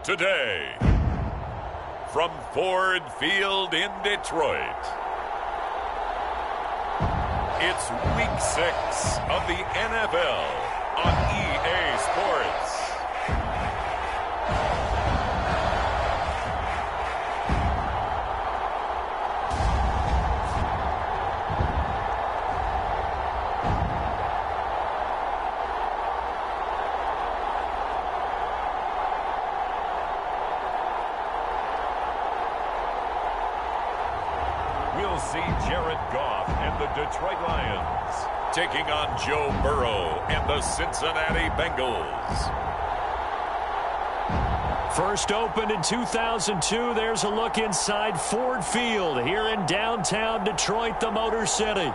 Today, from Ford Field in Detroit, it's Week 6 of the NFL on EA Sports. We'll see Jared Goff and the Detroit Lions taking on Joe Burrow and the Cincinnati Bengals. First opened in 2002, there's a look inside Ford Field here in downtown Detroit, the Motor City.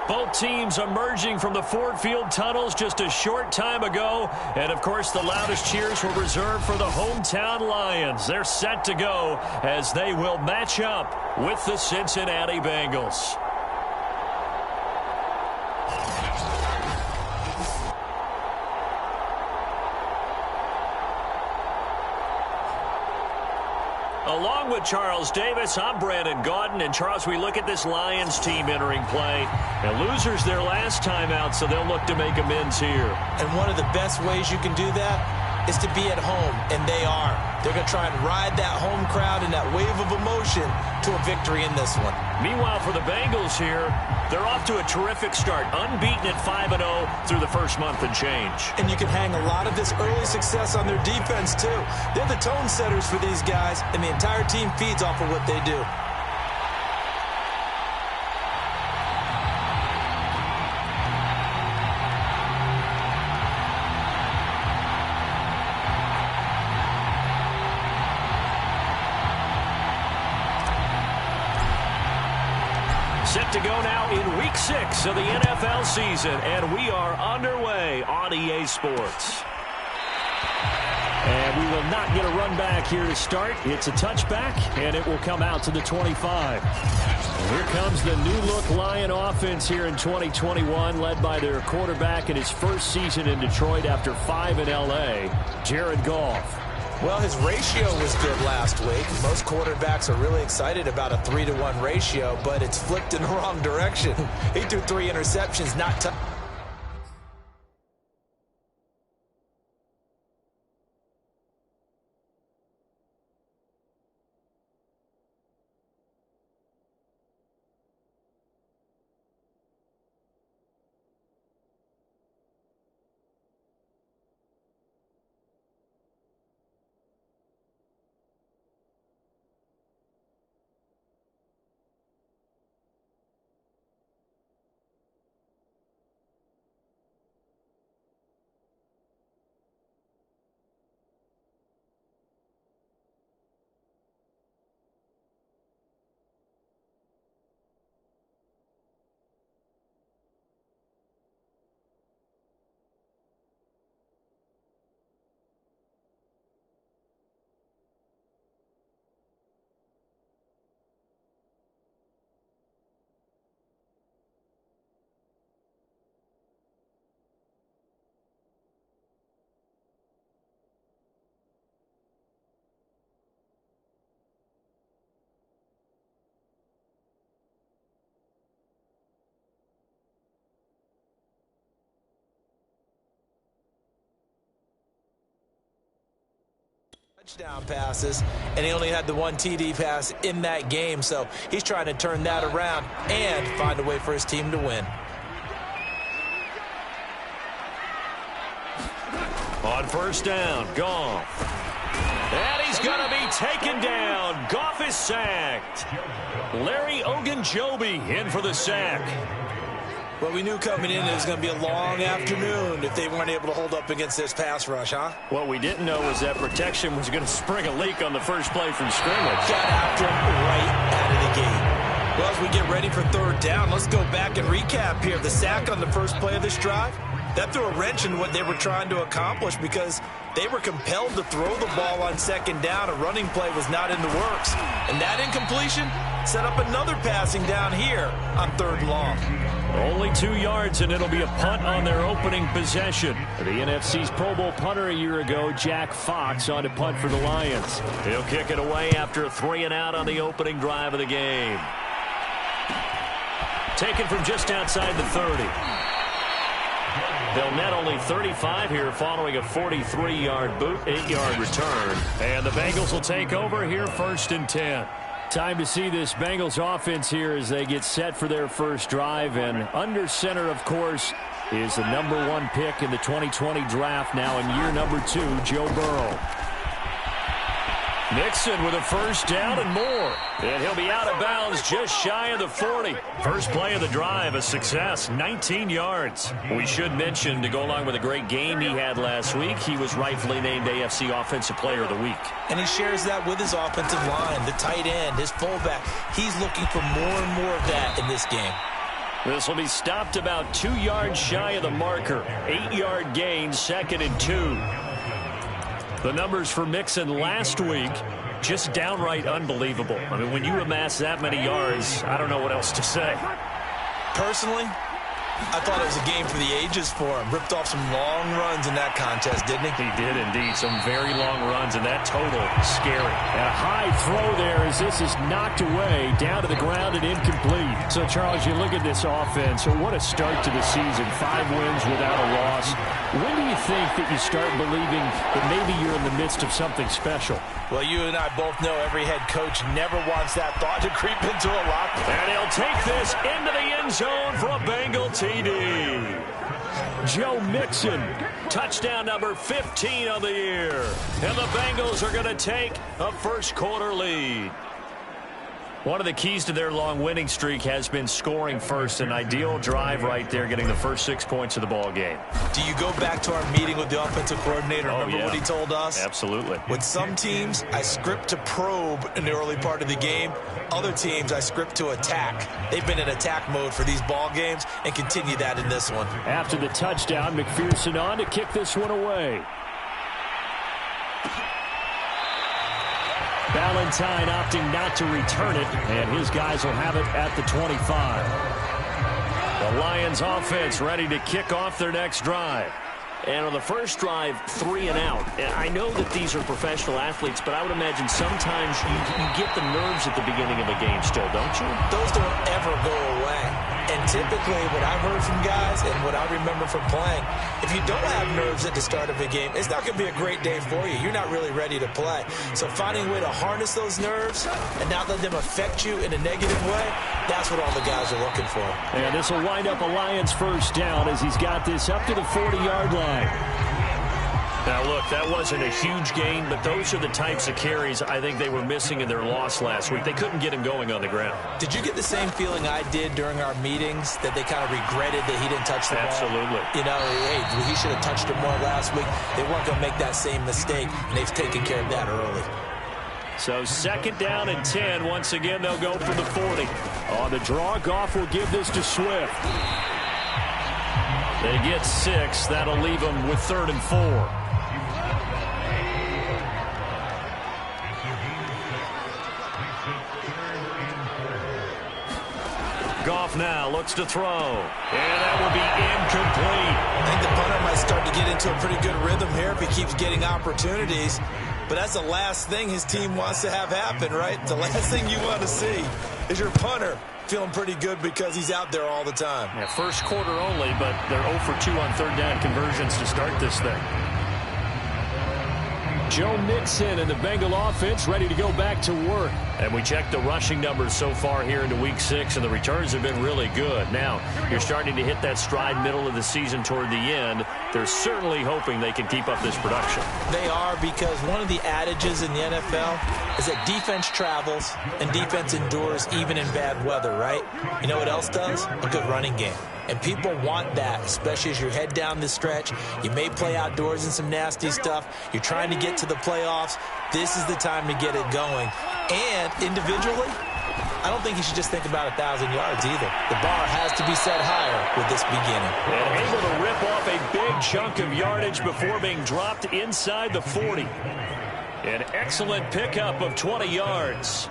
Both teams emerging from the Ford Field tunnels just a short time ago. And, of course, the loudest cheers were reserved for the hometown Lions. They're set to go as they will match up with the Cincinnati Bengals. Along with Charles Davis, I'm Brandon Gaudin. And, Charles, we look at this Lions team entering play. And losers their last time out, so they'll look to make amends here. And one of the best ways you can do that is to be at home, and they are. They're going to try and ride that home crowd and that wave of emotion to a victory in this one. Meanwhile, for the Bengals here, they're off to a terrific start, unbeaten at 5-0 through the first month and change. And you can hang a lot of this early success on their defense, too. They're the tone setters for these guys, and the entire team feeds off of what they do. Set to go now in Week 6 of the NFL season, and we are underway on EA Sports. And we will not get a run back here to start. It's a touchback, and it will come out to the 25. And here comes the new-look Lion offense here in 2021, led by their quarterback in his first season in Detroit after 5 in L.A., Jared Goff. Well, his ratio was good last week. Most quarterbacks are really excited about a 3-to-1 ratio, but it's flipped in the wrong direction. He threw 3 interceptions, not touchdowns. Touchdown passes, and he only had the 1 TD pass in that game, so he's trying to turn that around and find a way for his team to win. On first down, Goff. And he's going to be taken down. Goff is sacked. Larry Ogunjobi in for the sack. Well, we knew coming in it was going to be a long afternoon if they weren't able to hold up against this pass rush, huh? What we didn't know was that protection was going to spring a leak on the first play from scrimmage. Got after him right out of the gate. Well, as we get ready for third down, let's go back and recap here. The sack on the first play of this drive. That threw a wrench in what they were trying to accomplish because they were compelled to throw the ball on second down. A running play was not in the works. And that incompletion set up another passing down here on 3rd and long. Only 2 yards, and it'll be a punt on their opening possession. The NFC's Pro Bowl punter a year ago, Jack Fox, on to punt for the Lions. He'll kick it away after a 3-and-out on the opening drive of the game. Taken from just outside the 30. They'll net only 35 here following a 43-yard boot, 8-yard return. And the Bengals will take over here 1st and 10. Time to see this Bengals offense here as they get set for their first drive. And under center, of course, is the #1 pick in the 2020 draft, now in year #2, Joe Burrow. Mixon with a first down and more. And he'll be out of bounds just shy of the 40. First play of the drive, a success, 19 yards. We should mention, to go along with a great game he had last week, he was rightfully named AFC Offensive Player of the Week. And he shares that with his offensive line, the tight end, his fullback. He's looking for more and more of that in this game. This will be stopped about 2 yards shy of the marker. 8-yard gain, 2nd and 2. The numbers for Mixon last week, just downright unbelievable. I mean, when you amass that many yards, I don't know what else to say. Personally, I thought it was a game for the ages for him. Ripped off some long runs in that contest, didn't he? He did indeed. Some very long runs, and that total scary. And a high throw there as this is knocked away, down to the ground and incomplete. So, Charles, you look at this offense, what a start to the season. 5 wins without a loss. When do you think that you start believing that maybe you're in the midst of something special? Well, you and I both know every head coach never wants that thought to creep into a locker room. And he'll take this into the end zone for a Bengal TD. Joe Mixon, touchdown number 15 of the year. And the Bengals are going to take a first-quarter lead. One of the keys to their long winning streak has been scoring first. An ideal drive right there, getting the first 6 points of the ball game. Do you go back to our meeting with the offensive coordinator? Remember what he told us? Absolutely. With some teams, I script to probe in the early part of the game. Other teams, I script to attack. They've been in attack mode for these ball games and continue that in this one. After the touchdown, McPherson on to kick this one away. Valentine opting not to return it, and his guys will have it at the 25. The Lions offense ready to kick off their next drive. And on the first drive, 3-and-out. I know that these are professional athletes, but I would imagine sometimes you get the nerves at the beginning of a game still, don't you? Those don't ever go away. And typically, what I've heard from guys and what I remember from playing, if you don't have nerves at the start of a game, it's not going to be a great day for you. You're not really ready to play. So finding a way to harness those nerves and not let them affect you in a negative way, that's what all the guys are looking for. And this will wind up a Lions first down as he's got this up to the 40-yard line. Now, look, that wasn't a huge gain, but those are the types of carries I think they were missing in their loss last week. They couldn't get him going on the ground. Did you get the same feeling I did during our meetings, that they kind of regretted that he didn't touch the ball? Absolutely. You know, hey, he should have touched it more last week. They weren't going to make that same mistake, and they've taken care of that early. So 2nd down and 10. Once again, they'll go for the 40. On the draw, Goff will give this to Swift. They get 6. That'll leave them with 3rd and 4. Goff now looks to throw. And that will be incomplete. I think the punter might start to get into a pretty good rhythm here if he keeps getting opportunities. But that's the last thing his team wants to have happen, right? The last thing you want to see is your punter feeling pretty good because he's out there all the time. Yeah, first quarter only, but they're 0 for 2 on 3rd down conversions to start this thing. Joe Mixon and the Bengal offense ready to go back to work. And we checked the rushing numbers so far here into Week 6, and the returns have been really good. Now, you're starting to hit that stride middle of the season toward the end. They're certainly hoping they can keep up this production. They are, because one of the adages in the NFL is that defense travels and defense endures even in bad weather, right? You know what else does? A good running game. And people want that, especially as you head down the stretch. You may play outdoors in some nasty stuff. You're trying to get to the playoffs. This is the time to get it going. And individually, I don't think he should just think about 1,000 yards either. The bar has to be set higher with this beginning. And able to rip off a big chunk of yardage before being dropped inside the 40. An excellent pickup of 20 yards.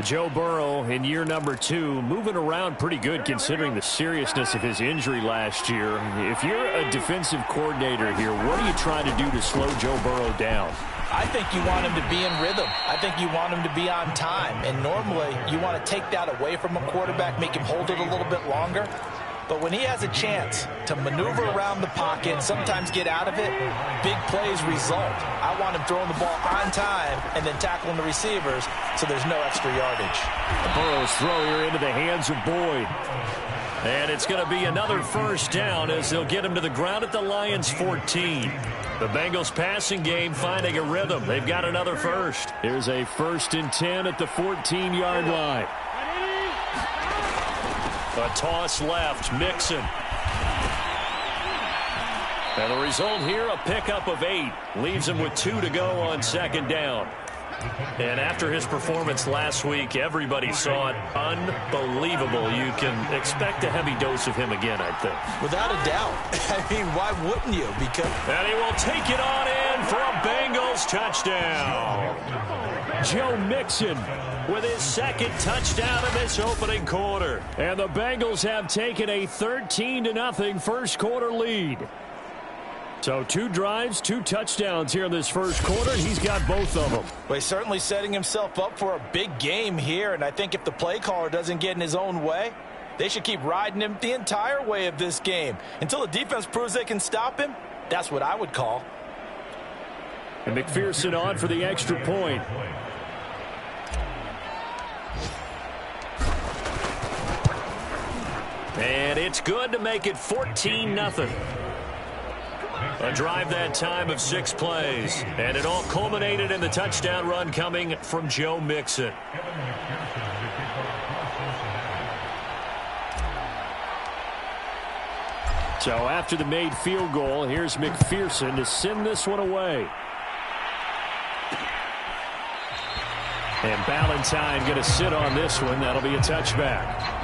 Joe Burrow in year number 2, moving around pretty good considering the seriousness of his injury last year. If you're a defensive coordinator here, what are you trying to do to slow Joe Burrow down? I think you want him to be in rhythm. I think you want him to be on time. And normally, you want to take that away from a quarterback, make him hold it a little bit longer. But when he has a chance to maneuver around the pocket, sometimes get out of it, big plays result. I want him throwing the ball on time and then tackling the receivers so there's no extra yardage. Burrow's throw here into the hands of Boyd. And it's going to be another first down as they'll get him to the ground at the Lions' 14. The Bengals passing game finding a rhythm. They've got another first. Here's a 1st and 10 at the 14-yard line. A toss left, Mixon. And the result here, a pickup of 8. Leaves him with 2 to go on 2nd down. And after his performance last week, everybody saw it. Unbelievable. You can expect a heavy dose of him again, I think. Without a doubt. I mean, why wouldn't you? And he will take it on in for a Bengals touchdown. Joe Mixon with his 2nd touchdown of this opening quarter. And the Bengals have taken a 13-0 first quarter lead. So 2 drives, 2 touchdowns here in this first quarter, and he's got both of them. Well, he's certainly setting himself up for a big game here, and I think if the play caller doesn't get in his own way, they should keep riding him the entire way of this game. Until the defense proves they can stop him, that's what I would call. And McPherson on for the extra point. And it's good to make it 14-0. A drive that time of 6 plays. And it all culminated in the touchdown run coming from Joe Mixon. So after the made field goal, here's McPherson to send this one away. And Ballantyne going to sit on this one. That'll be a touchback.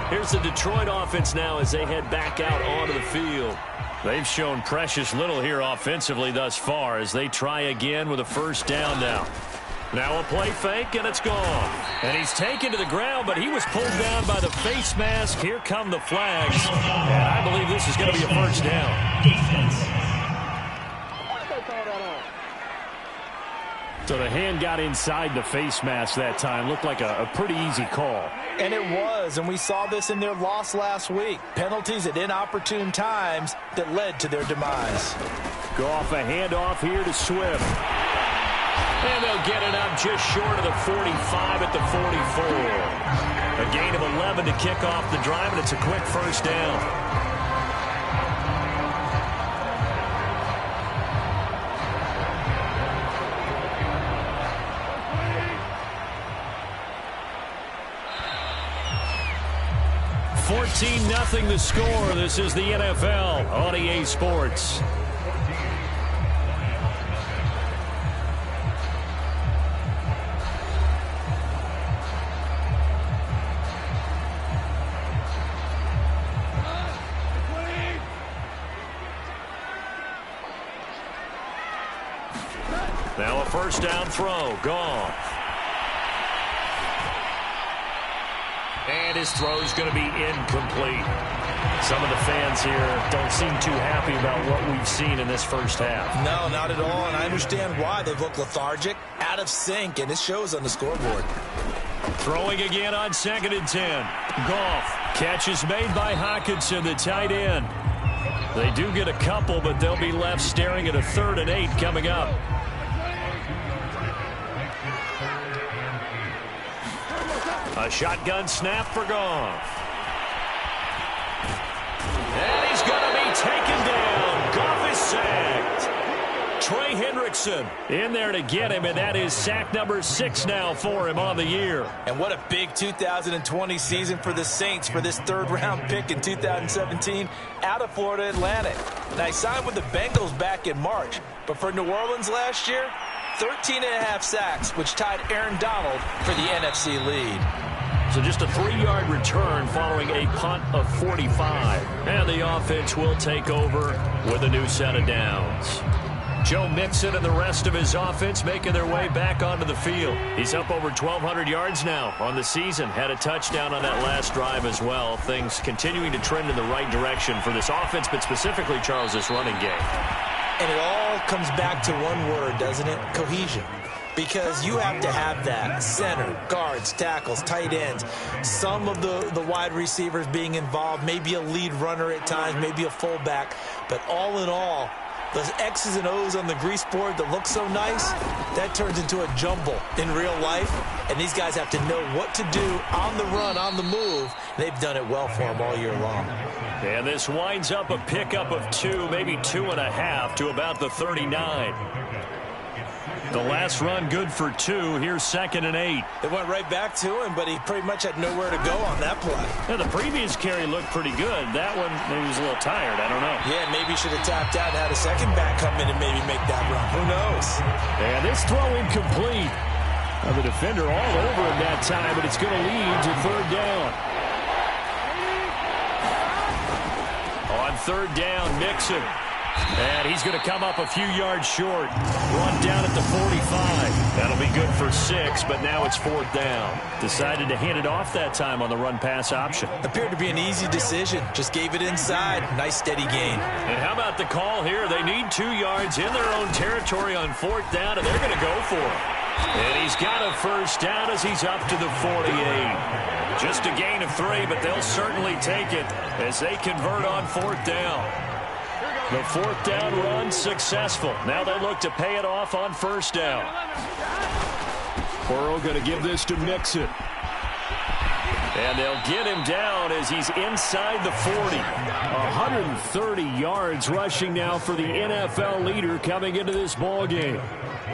Here's the Detroit offense now as they head back out onto the field. They've shown precious little here offensively thus far as they try again with a first down now. Now a play fake, and it's gone. And he's taken to the ground, but he was pulled down by the face mask. Here come the flags. And I believe this is going to be a first down. So the hand got inside the face mask that time. Looked like a pretty easy call. And it was, and we saw this in their loss last week. Penalties at inopportune times that led to their demise. Goff a handoff here to Swift. And they'll get it up just short of the 45 at the 44. A gain of 11 to kick off the drive, and it's a quick first down. Nothing the score. This is the NFL on EA Sports. Now a first down throw. Gone. And his throw is going to be incomplete. Some of the fans here don't seem too happy about what we've seen in this first half. No, not at all, and I understand why. They've looked lethargic, out of sync, and it shows on the scoreboard. Throwing again on 2nd and 10. Goff. Catch is made by Hockenson, the tight end. They do get a couple, but they'll be left staring at a 3rd and 8 coming up. A shotgun snap for Goff. And he's going to be taken down. Goff is sacked. Trey Hendrickson in there to get him, and that is sack number 6 now for him on the year. And what a big 2020 season for the Saints for this 3rd-round pick in 2017 out of Florida Atlantic. Now, he signed with the Bengals back in March, but for New Orleans last year, 13.5 sacks, which tied Aaron Donald for the NFC lead. So just a 3-yard return following a punt of 45. And the offense will take over with a new set of downs. Joe Mixon and the rest of his offense making their way back onto the field. He's up over 1,200 yards now on the season. Had a touchdown on that last drive as well. Things continuing to trend in the right direction for this offense, but specifically, Charles, this running game. And it all comes back to one word, doesn't it? Cohesion. Because you have to have that. Center, guards, tackles, tight ends. Some of the wide receivers being involved. Maybe a lead runner at times, maybe a fullback. But all in all, those X's and O's on the grease board that look so nice, that turns into a jumble in real life. And these guys have to know what to do on the run, on the move. They've done it well for them all year long. And this winds up a pickup of 2, maybe 2.5 to about the 39. The last run good for 2. Here's 2nd and 8. They went right back to him, but he pretty much had nowhere to go on that play. Yeah, the previous carry looked pretty good. That one, maybe he was a little tired. I don't know. Yeah, maybe he should have tapped out and had a second back come in and maybe make that run. Who knows? And this throw incomplete. The defender all over him that time, but it's going to lead to 3rd down. On 3rd down, Mixon. And he's going to come up a few yards short. Run down at the 45. That'll be good for 6, but now it's 4th down. Decided to hand it off that time on the run-pass option. Appeared to be an easy decision. Just gave it inside. Nice steady gain. And how about the call here? They need 2 yards in their own territory on 4th down, and they're going to go for it. And he's got a 1st down as he's up to the 48. Just a gain of 3, but they'll certainly take it as they convert on 4th down. The 4th down run successful. Now they look to pay it off on 1st down. Burrow going to give this to Mixon. And they'll get him down as he's inside the 40. 130 yards rushing now for the NFL leader coming into this ball game.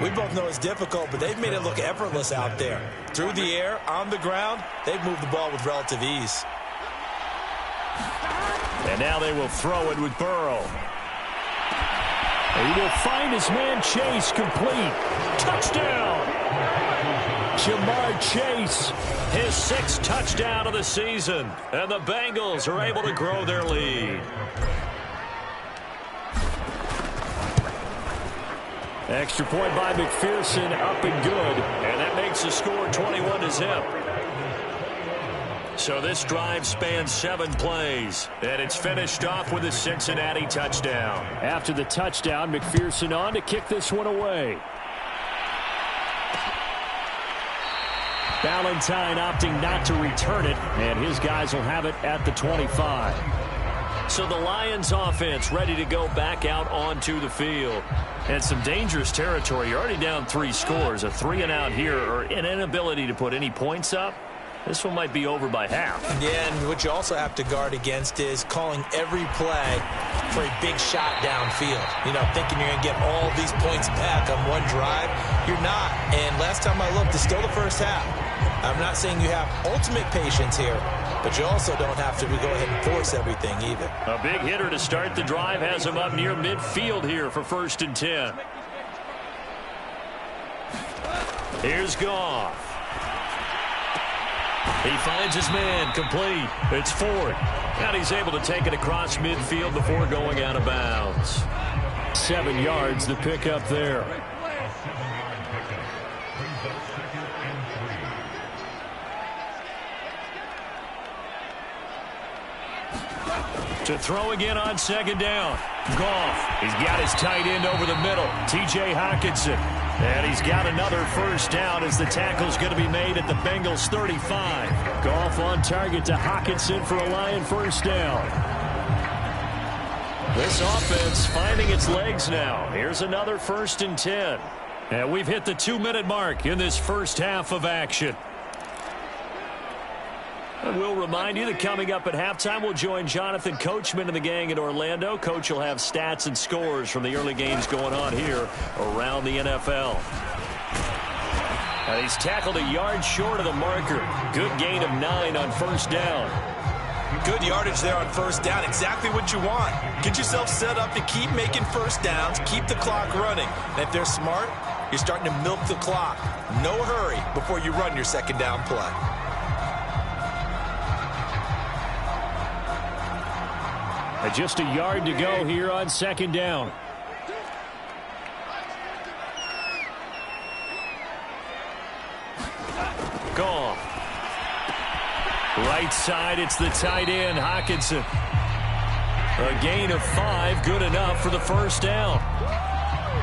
We both know it's difficult, but they've made it look effortless out there. Through the air, on the ground, they've moved the ball with relative ease. And now they will throw it with Burrow. He will find his man Chase complete. Touchdown! Jamar Chase, his 6th touchdown of the season. And the Bengals are able to grow their lead. Extra point by McPherson, up and good. And that makes the score 21-0. So this drive spans 7 plays, and it's finished off with a Cincinnati touchdown. After the touchdown, McPherson on to kick this one away. Valentine opting not to return it, and his guys will have it at the 25. So the Lions offense ready to go back out onto the field. And some dangerous territory. You're already down 3 scores. A 3-and-out here, or an inability to put any points up. This one might be over by half. Yeah, and what you also have to guard against is calling every play for a big shot downfield. You know, thinking you're going to get all these points back on one drive. You're not. And last time I looked, it's still the first half. I'm not saying you have ultimate patience here, but you also don't have to go ahead and force everything either. A big hitter to start the drive has him up near midfield here for 1st and 10. Here's Goff. He finds his man complete. It's Ford. And he's able to take it across midfield before going out of bounds. 7 yards the pickup there. To throw again on 2nd down. Goff. He's got his tight end over the middle. T.J. Hockenson. And he's got another 1st down as the tackle's going to be made at the Bengals 35. Goff on target to Hockenson for a Lion 1st down. This offense finding its legs now. Here's another 1st and 10. And we've hit the 2-minute mark in this first half of action. And we'll remind you that coming up at halftime, we'll join Jonathan Coachman and the gang in Orlando. Coach will have stats and scores from the early games going on here around the NFL. And he's tackled a yard short of the marker. Good gain of 9 on 1st down. Good yardage there on 1st down. Exactly what you want. Get yourself set up to keep making 1st downs, keep the clock running. And if they're smart, You're starting to milk the clock. No hurry before you run your second down play. Just a yard to go here on second down. Goff. Right side, it's the tight end, Hockenson. A gain of 5, good enough for the first down.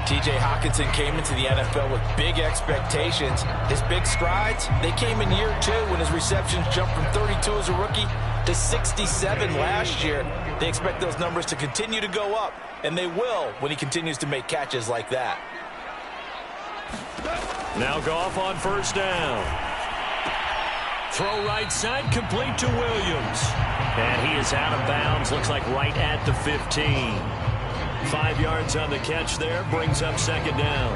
T.J. Hockenson came into the NFL with big expectations. His big strides, they came in year 2 when his receptions jumped from 32 as a rookie to 67 last year. They expect those numbers to continue to go up, and they will when he continues to make catches like that. Now Goff on first down. Throw right side, complete to Williams. And he is out of bounds, looks like right at the 15. 5 yards on the catch there, brings up second down.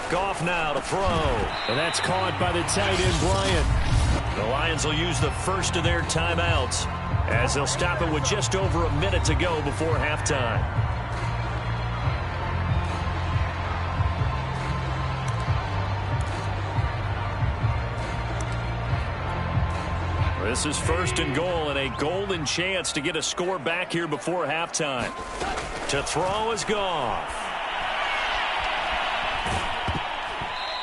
Goff now to throw. And that's caught by the tight end, Bryant. The Lions will use the first of their timeouts as they'll stop it with just over a minute to go before halftime. This is first and goal and a golden chance to get a score back here before halftime. To throw is Goff.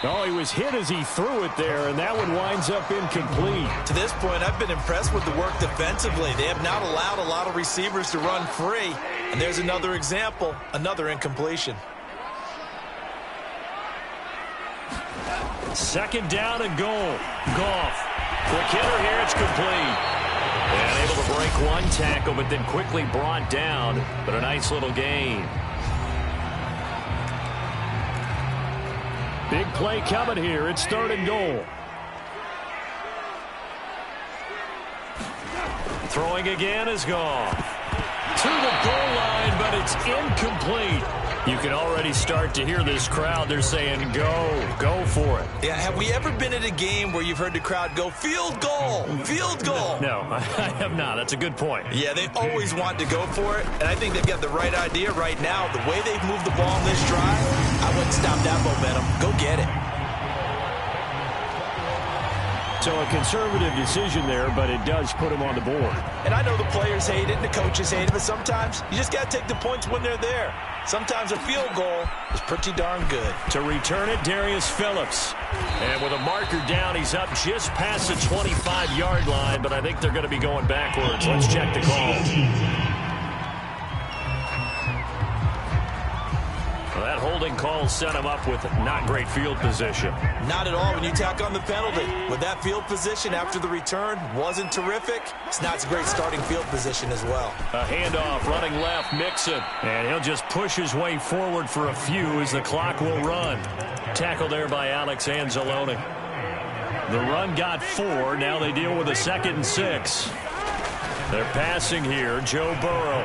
Oh, he was hit as he threw it there, and that one winds up incomplete. To this point, I've been impressed with the work defensively. They have not allowed a lot of receivers to run free. And there's another example, another incompletion. Second down and goal. Goff. Quick hitter here, it's complete. And able to break one tackle, but then quickly brought down. But a nice little gain. Big play coming here. It's third and goal. Throwing again is Goff. To the goal line, but it's incomplete. You can already start to hear this crowd. They're saying, go for it. Yeah, have we ever been at a game where you've heard the crowd go, field goal, field goal? No, I have not. That's a good point. Yeah, they always want to go for it, and I think they've got the right idea right now. The way they've moved the ball in this drive, I wouldn't stop that momentum. Go get it. So a conservative decision there, but it does put him on the board. And I know the players hate it and the coaches hate it, but sometimes you just got to take the points when they're there. Sometimes a field goal is pretty darn good. To return it, Darius Phillips. And with a marker down, he's up just past the 25-yard line, but I think they're going to be going backwards. Let's check the call. Well, that holding call set him up with not great field position. Not at all when you tack on the penalty. With that field position after the return wasn't terrific. It's not a great starting field position as well. A handoff, running left, Mixon. And he'll just push his way forward for a few as the clock will run. Tackle there by Alex Anzalone. The run got 4. Now they deal with a 2nd and 6. They're passing here. Joe Burrow.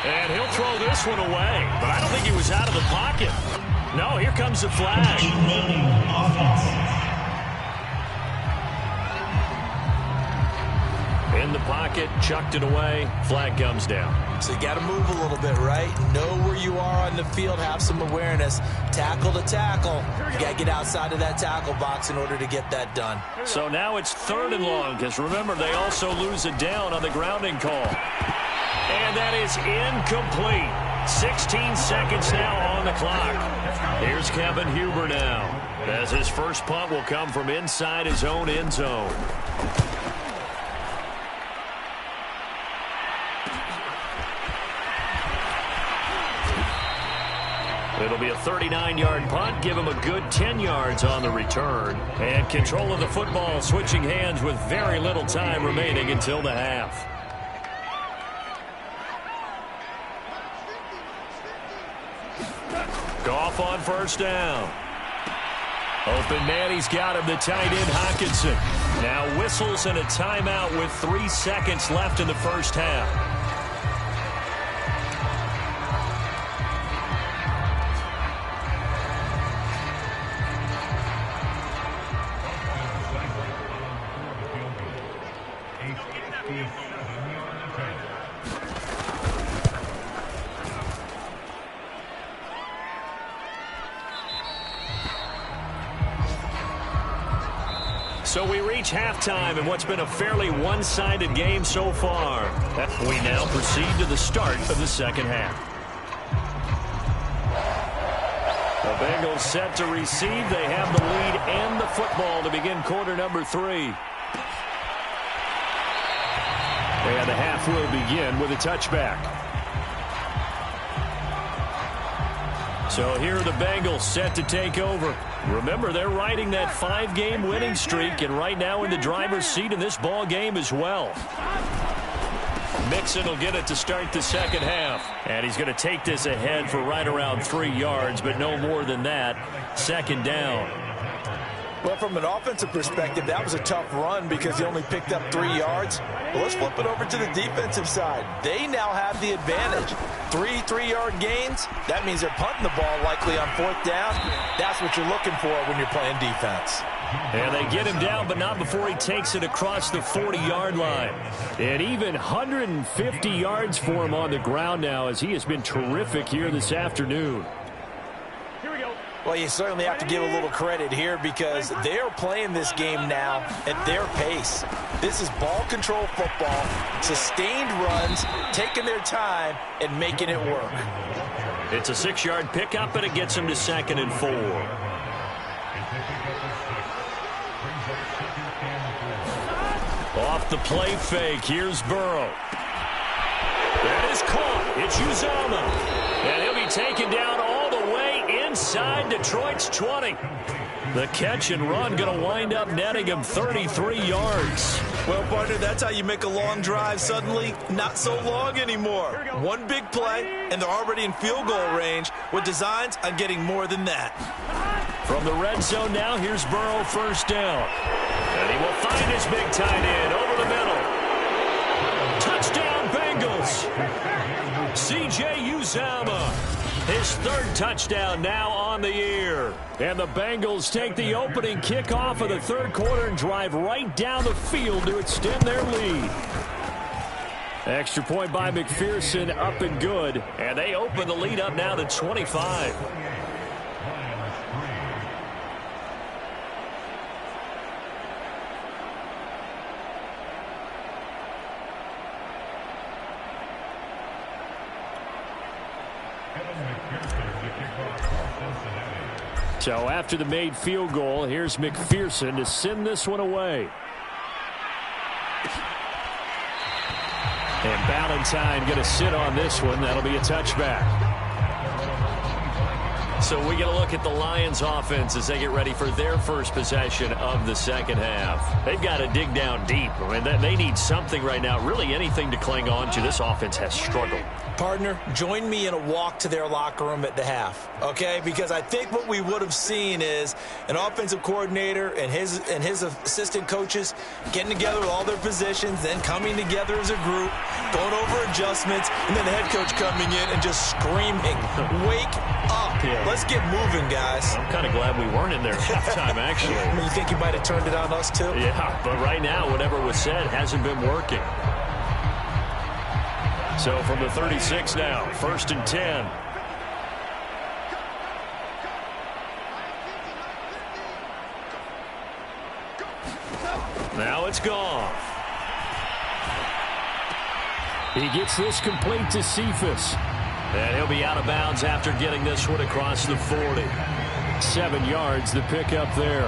And he'll throw this one away. But I don't think he was out of the pocket. No, here comes the flag. In the pocket, chucked it away. Flag comes down. So you got to move a little bit, right? Know where you are on the field. Have some awareness. Tackle to tackle. You got to get outside of that tackle box in order to get that done. So now it's 3rd and long, because remember, they also lose it down on the grounding call. And that is incomplete. 16 seconds now on the clock. Here's Kevin Huber now, as his first punt will come from inside his own end zone. It'll be a 39-yard punt, give him a good 10 yards on the return. And control of the football switching hands with very little time remaining until the half. Goff on first down. Open man, he's got him, the tight end Hockenson. Now whistles and a timeout with 3 seconds left in the first half. So we reach halftime in what's been a fairly one-sided game so far. We now proceed to the start of the second half. The Bengals set to receive. They have the lead and the football to begin quarter number 3. And the half will begin with a touchback. So here are the Bengals set to take over. Remember, they're riding that 5-game winning streak, and right now in the driver's seat in this ball game as well. Mixon will get it to start the second half. And he's going to take this ahead for right around 3 yards, but no more than that. Second down. Well, from an offensive perspective, that was a tough run because he only picked up 3 yards. Well, let's flip it over to the defensive side. They now have the advantage. 3 3-yard gains. That means they're punting the ball likely on 4th down. That's what you're looking for when you're playing defense. And they get him down, but not before he takes it across the 40-yard line. And even 150 yards for him on the ground now, as he has been terrific here this afternoon. Well, you certainly have to give a little credit here because they're playing this game now at their pace. This is ball control football, sustained runs, taking their time, and making it work. It's a 6-yard pickup, and it gets him to 2nd and 4. Off the play fake, here's Burrow. That is caught. It's Uzomah. And he'll be taken down all the way inside Detroit's 20. The catch and run going to wind up netting him 33 yards. Well, partner, that's how you make a long drive suddenly not so long anymore. One big play, and they're already in field goal range with designs on getting more than that. From the red zone now, here's Burrow, first down. And he will find his big tight end over the middle. Touchdown, Bengals. C.J. Uzomah. His 3rd touchdown now on the year. And the Bengals take the opening kickoff of the 3rd quarter and drive right down the field to extend their lead. Extra point by McPherson, up and good. And they open the lead up now to 25. So after the made field goal, here's McPherson to send this one away. And Ballantyne going to sit on this one. That'll be a touchback. So we get a look at the Lions offense as they get ready for their first possession of the second half. They've got to dig down deep. I mean, they need something right now, really anything to cling on to. This offense has struggled. Partner, join me in a walk to their locker room at the half, okay? Because I think what we would have seen is an offensive coordinator and his assistant coaches getting together with all their positions, then coming together as a group, going over adjustments, and then the head coach coming in and just screaming, "Wake up. Yeah. Let's get moving, guys." I'm kind of glad we weren't in there at halftime, actually. I mean, you think you might have turned it on us, too? Yeah, but right now, whatever was said hasn't been working. So from the 36 now, 1st and 10. Now it's gone. He gets this complete to Cephas. And he'll be out of bounds after getting this one across the 40. 7 yards, the pickup there.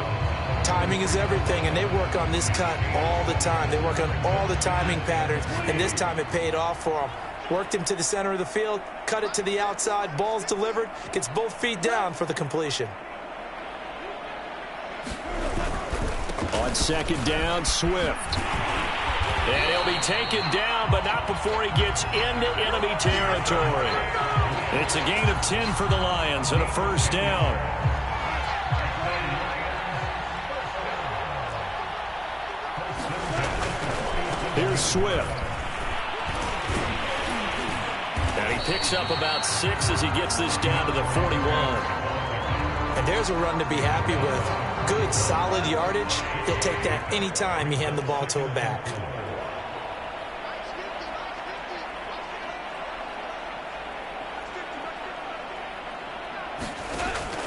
Timing is everything, and they work on this cut all the time. They work on all the timing patterns, and this time it paid off for them. Worked him to the center of the field, cut it to the outside, ball's delivered, gets both feet down for the completion. On 2nd down, Swift. And he'll be taken down, but not before he gets into enemy territory. It's a gain of 10 for the Lions and a 1st down. Here's Swift. And he picks up about 6 as he gets this down to the 41. And there's a run to be happy with. Good, solid yardage. He'll take that anytime you hand the ball to a back.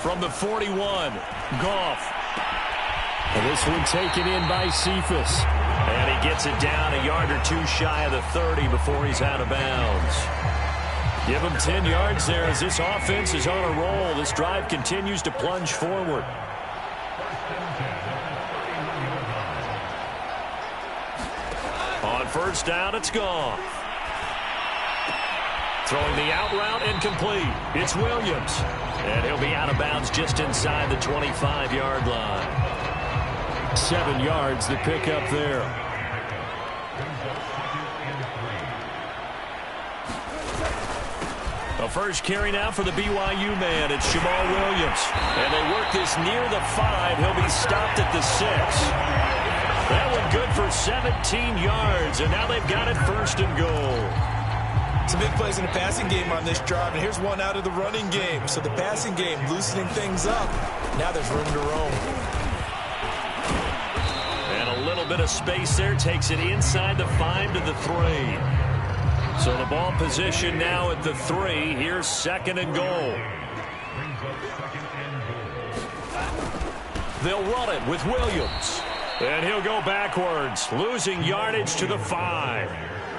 From the 41, Goff. And this one taken in by Cephas. And he gets it down a yard or two shy of the 30 before he's out of bounds. Give him 10 yards there as this offense is on a roll. This drive continues to plunge forward. On first down, it's gone. Throwing the out route incomplete. It's Williams. And he'll be out of bounds just inside the 25-yard line. 7 yards the pickup there. A first carry now for the BYU man. It's Jamal Williams. And they work this near the 5. He'll be stopped at the 6. That one good for 17 yards. And now they've got it first and goal. Some big plays in the passing game on this drive, and here's one out of the running game. So the passing game loosening things up. Now there's room to roam. And a little bit of space there takes it inside the 5 to the 3. So the ball position now at the 3. Here's second and goal. They'll run it with Williams. And he'll go backwards, losing yardage to the 5.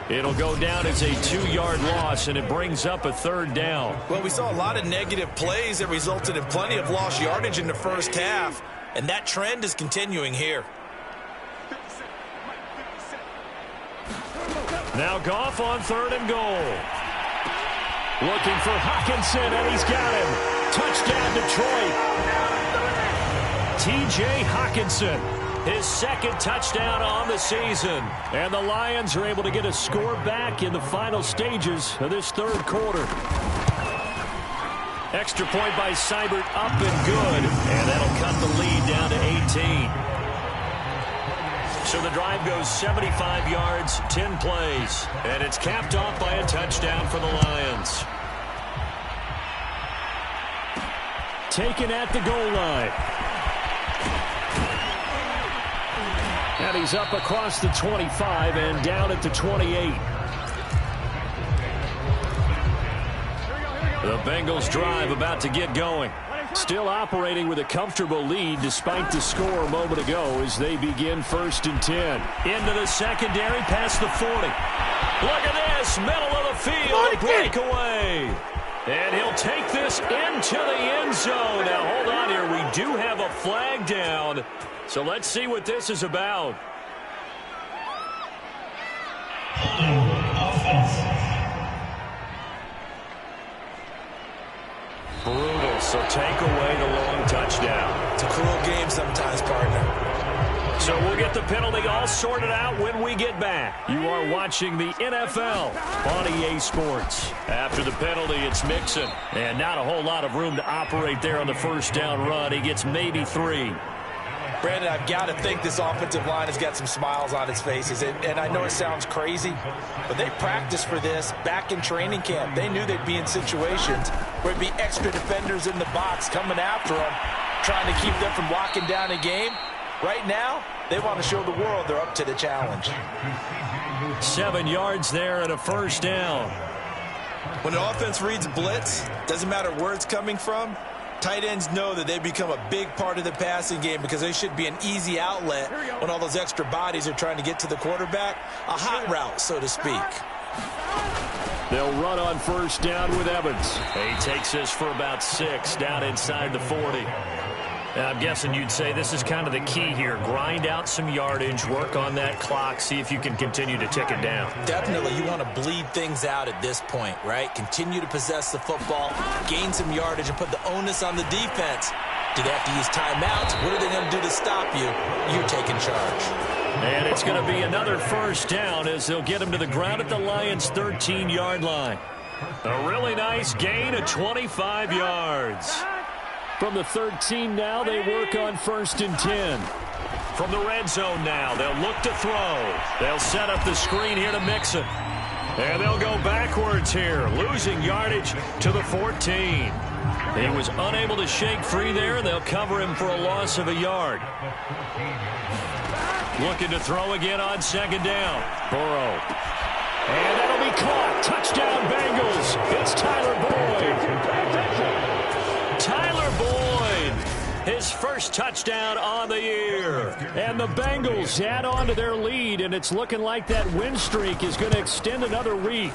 It'll go down as a 2-yard loss, and it brings up a third down. Well, we saw a lot of negative plays that resulted in plenty of lost yardage in the first half, and that trend is continuing here. Now Goff on third and goal. Looking for Hockenson, and he's got him. Touchdown, Detroit. T.J. Hockenson. His second touchdown on the season. And the Lions are able to get a score back in the final stages of this third quarter. Extra point by Seibert, up and good. And that'll cut the lead down to 18. So the drive goes 75 yards, 10 plays. And it's capped off by a touchdown for the Lions. Taken at the goal line. And he's up across the 25 and down at the 28. The Bengals drive about to get going. Still operating with a comfortable lead despite the score a moment ago as they begin first and 10. Into the secondary past the 40. Look at this, middle of the field, a breakaway. And he'll take this into the end zone. Now hold on here, we do have a flag down. So let's see what this is about. Brutal, so take away the long touchdown. It's a cruel game sometimes, partner. So we'll get the penalty all sorted out when we get back. You are watching the NFL on EA Sports. After the penalty, it's Mixon. And not a whole lot of room to operate there on the first down run. He gets maybe 3. Brandon, I've got to think this offensive line has got some smiles on its faces. And I know it sounds crazy, but they practiced for this back in training camp. They knew they'd be in situations where it'd be extra defenders in the box coming after them, trying to keep them from locking down a game. Right now, they want to show the world they're up to the challenge. 7 yards there and a first down. When an offense reads blitz, doesn't matter where it's coming from, tight ends know that they become a big part of the passing game because they should be an easy outlet when all those extra bodies are trying to get to the quarterback. A hot route, so to speak. They'll run on first down with Evans. He takes this for about 6 down inside the 40. I'm guessing you'd say this is kind of the key here. Grind out some yardage, work on that clock, see if you can continue to tick it down. Definitely. You want to bleed things out at this point, right? Continue to possess the football, gain some yardage, and put the onus on the defense. Do they have to use timeouts? What are they going to do to stop you? You're taking charge. And it's going to be another first down as they'll get him to the ground at the Lions' 13-yard line. A really nice gain of 25 yards. From the 13 now, they work on first and 10. From the red zone now, they'll look to throw. They'll set up the screen here to Mixon. And they'll go backwards here, losing yardage to the 14. He was unable to shake free there. They'll cover him for a loss of a yard. Looking to throw again on second down. Burrow. And that'll be caught. Touchdown, Bengals. It's Tyler Boyd. Tyler Boyd, his his first touchdown on the year. And the Bengals add on to their lead, and it's looking like that win streak is going to extend another week.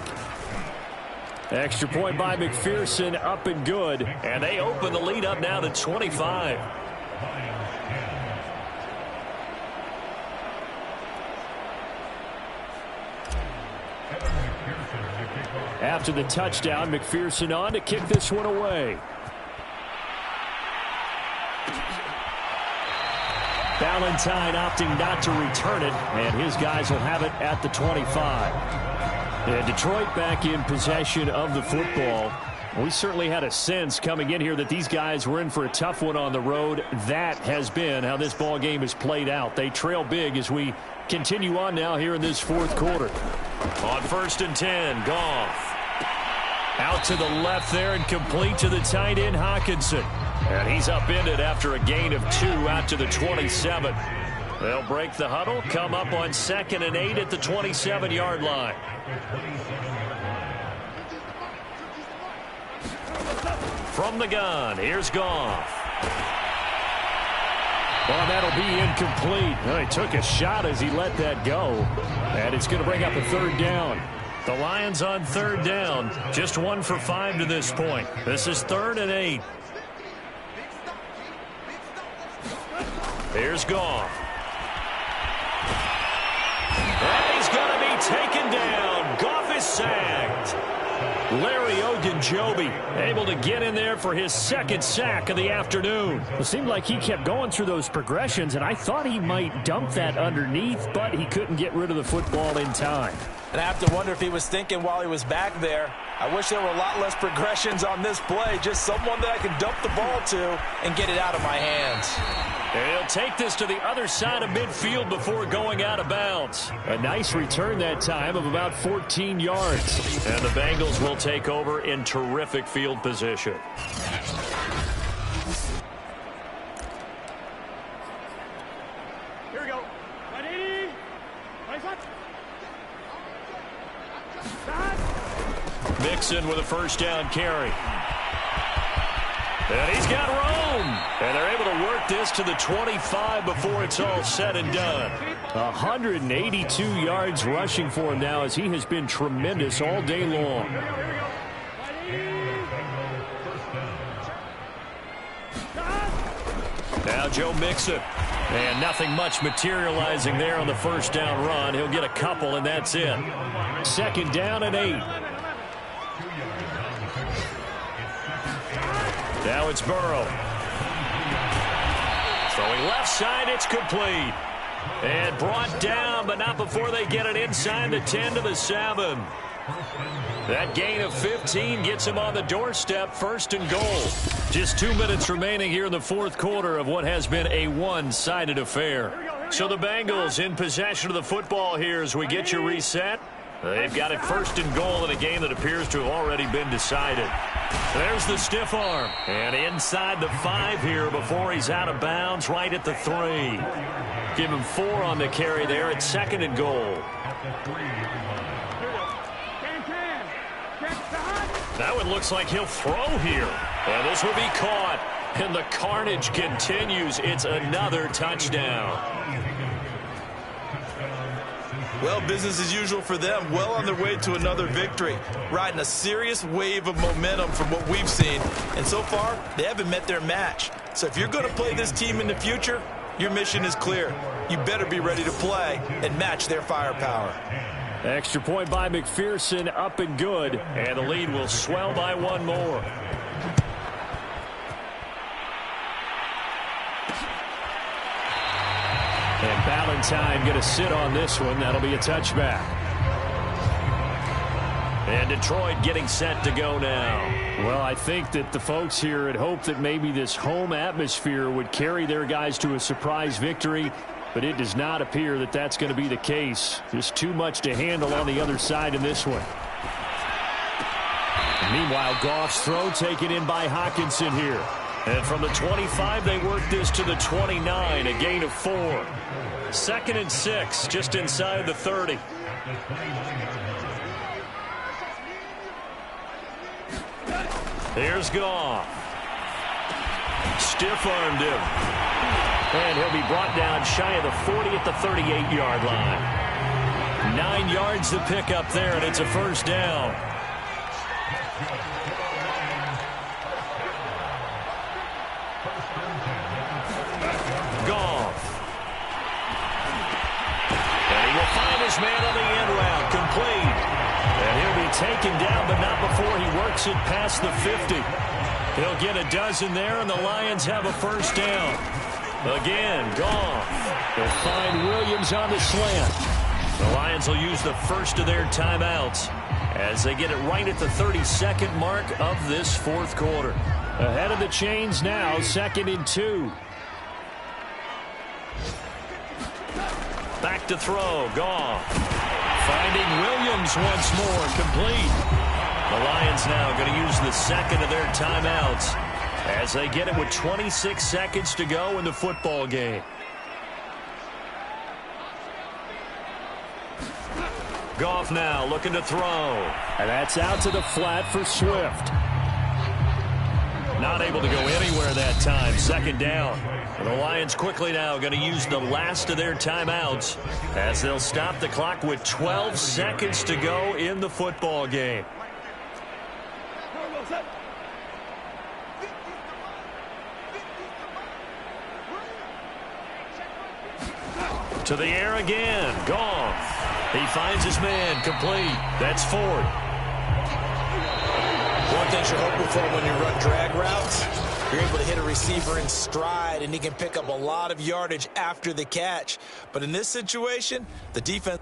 Extra point by McPherson, up and good. And they open the lead up now to 25. After the touchdown, McPherson on to kick this one away. Valentine opting not to return it, and his guys will have it at the 25. And Detroit back in possession of the football. We certainly had a sense coming in here that these guys were in for a tough one on the road. That has been how this ball game has played out. They trail big as we continue on now here in this fourth quarter. On 1st and 10, Goff. Out to the left there and complete to the tight end, Hockenson. And he's upended after a gain of 2 out to the 27. They'll break the huddle, come up on 2nd and 8 at the 27-yard line. From the gun, here's Goff. Well, that'll be incomplete. Well, he took a shot as he let that go. And it's going to bring up a 3rd down. The Lions on 3rd down. Just 1 for 5 to this point. This is 3rd and 8. Here's Goff. And he's going to be taken down. Goff is sacked. Larry Ogunjobi able to get in there for his 2nd sack of the afternoon. It seemed like he kept going through those progressions, and I thought he might dump that underneath, but he couldn't get rid of the football in time. And I have to wonder if he was thinking while he was back there, I wish there were a lot less progressions on this play. Just someone that I can dump the ball to and get it out of my hands. And he'll take this to the other side of midfield before going out of bounds. A nice return that time of about 14 yards. And the Bengals will take over in terrific field position. Here we go. 180. 25. Mixon with a 1st down carry. And he's got room. And they're able to work this to the 25 before it's all said and done. 182 yards rushing for him now as he has been tremendous all day long. Now Joe Mixon. And nothing much materializing there on the 1st down run. He'll get a couple, and that's it. 2nd down and 8. Now it's Burrow. Throwing left side, it's complete. And brought down, but not before they get it inside the 10 to the 7. That gain of 15 gets him on the doorstep, 1st and goal. Just 2 minutes remaining here in the fourth quarter of what has been a one-sided affair. So the Bengals in possession of the football here as we get you reset. They've got it 1st and goal in a game that appears to have already been decided. There's the stiff arm. And inside the 5 here before he's out of bounds right at the 3. Give him 4 on the carry there at 2nd and goal. That one looks like he'll throw here. And this will be caught. And the carnage continues. It's another touchdown. Well, business as usual for them. Well on their way to another victory. Riding a serious wave of momentum from what we've seen. And so far, they haven't met their match. So if you're going to play this team in the future, your mission is clear. You better be ready to play and match their firepower. Extra point by McPherson, up and good. And the lead will swell by 1 more. And Valentine going to sit on this one. That'll be a touchback. And Detroit getting set to go now. Well, I think that the folks here had hoped that maybe this home atmosphere would carry their guys to a surprise victory, but it does not appear that that's going to be the case. Just too much to handle on the other side in this one. Meanwhile, Goff's throw taken in by Hockenson here. And from the 25, they work this to the 29, a gain of 4. 2nd and 6, just inside the 30. Here's Goff. Stiff-armed him. And he'll be brought down shy of the 40 at the 38-yard line. 9 yards to pick up there, and it's a first down. His man on the end route, complete. And he'll be taken down, but not before he works it past the 50. He'll get a dozen there, and the Lions have a first down. Again, Goff. They'll find Williams on the slant. The Lions will use the first of their timeouts as they get it right at the 32nd mark of this fourth quarter. Ahead of the chains now, 2nd and 2. Back to throw, Goff. Finding Williams once more, complete. The Lions now going to use the second of their timeouts as they get it with 26 seconds to go in the football game. Goff now looking to throw. And that's out to the flat for Swift. Not able to go anywhere that time. Second down. And the Lions quickly now going to use the last of their timeouts as they'll stop the clock with 12 seconds to go in the football game. To the air again. Goff. He finds his man, complete. That's Ford. One thing you're hoping for when you run drag routes, you're able to hit a receiver in stride, and he can pick up a lot of yardage after the catch. But in this situation, the defense